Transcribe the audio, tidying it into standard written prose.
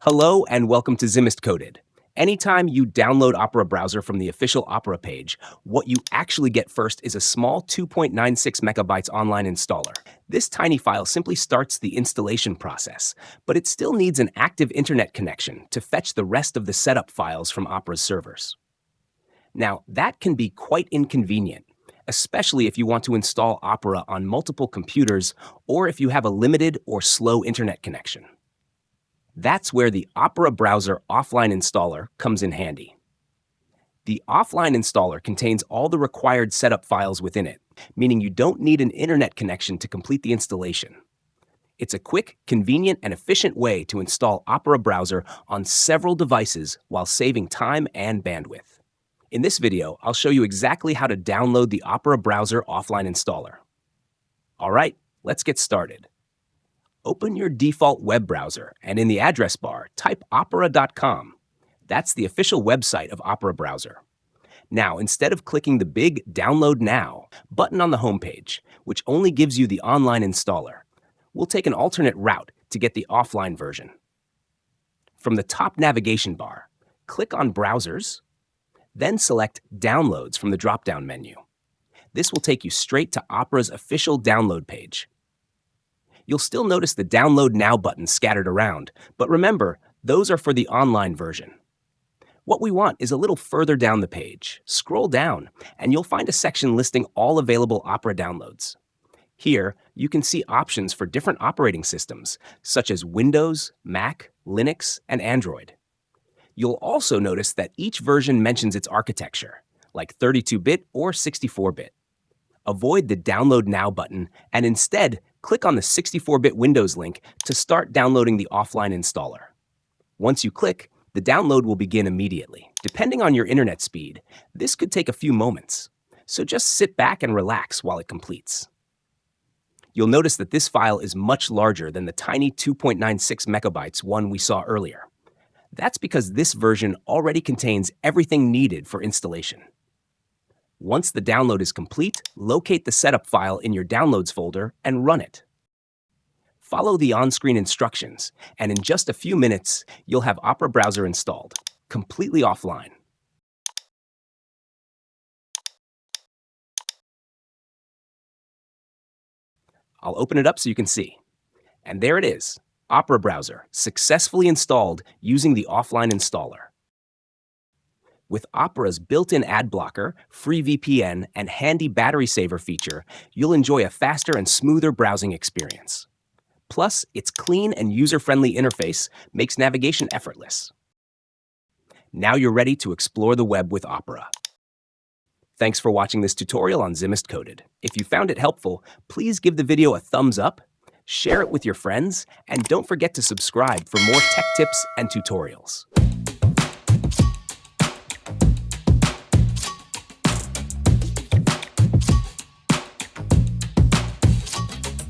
Hello and welcome to Zimist Coded. Anytime you download Opera browser from the official Opera page, what you actually get first is a small 2.96 megabytes online installer. This tiny file simply starts the installation process, but it still needs an active internet connection to fetch the rest of the setup files from Opera's servers. Now, that can be quite inconvenient, especially if you want to install Opera on multiple computers or if you have a limited or slow internet connection. That's where the Opera Browser Offline Installer comes in handy. The offline installer contains all the required setup files within it, meaning you don't need an internet connection to complete the installation. It's a quick, convenient, and efficient way to install Opera Browser on several devices while saving time and bandwidth. In this video, I'll show you exactly how to download the Opera Browser Offline Installer. All right, let's get started. Open your default web browser and in the address bar, type opera.com. That's the official website of Opera Browser. Now, instead of clicking the big Download Now button on the homepage, which only gives you the online installer, we'll take an alternate route to get the offline version. From the top navigation bar, click on Browsers, then select Downloads from the drop-down menu. This will take you straight to Opera's official download page. You'll still notice the Download Now button scattered around, but remember, those are for the online version. What we want is a little further down the page. Scroll down, and you'll find a section listing all available Opera downloads. Here, you can see options for different operating systems, such as Windows, Mac, Linux, and Android. You'll also notice that each version mentions its architecture, like 32-bit or 64-bit. Avoid the Download Now button, and instead, click on the 64-bit Windows link to start downloading the offline installer. Once you click, the download will begin immediately. Depending on your internet speed, this could take a few moments, so just sit back and relax while it completes. You'll notice that this file is much larger than the tiny 2.96 megabytes one we saw earlier. That's because this version already contains everything needed for installation. Once the download is complete, locate the setup file in your Downloads folder and run it. Follow the on-screen instructions, and in just a few minutes, you'll have Opera Browser installed, completely offline. I'll open it up so you can see. And there it is, Opera Browser, successfully installed using the offline installer. With Opera's built-in ad blocker, free VPN, and handy battery saver feature, you'll enjoy a faster and smoother browsing experience. Plus, its clean and user-friendly interface makes navigation effortless. Now you're ready to explore the web with Opera. Thanks for watching this tutorial on Zimist Coded. If you found it helpful, please give the video a thumbs up, share it with your friends, and don't forget to subscribe for more tech tips and tutorials.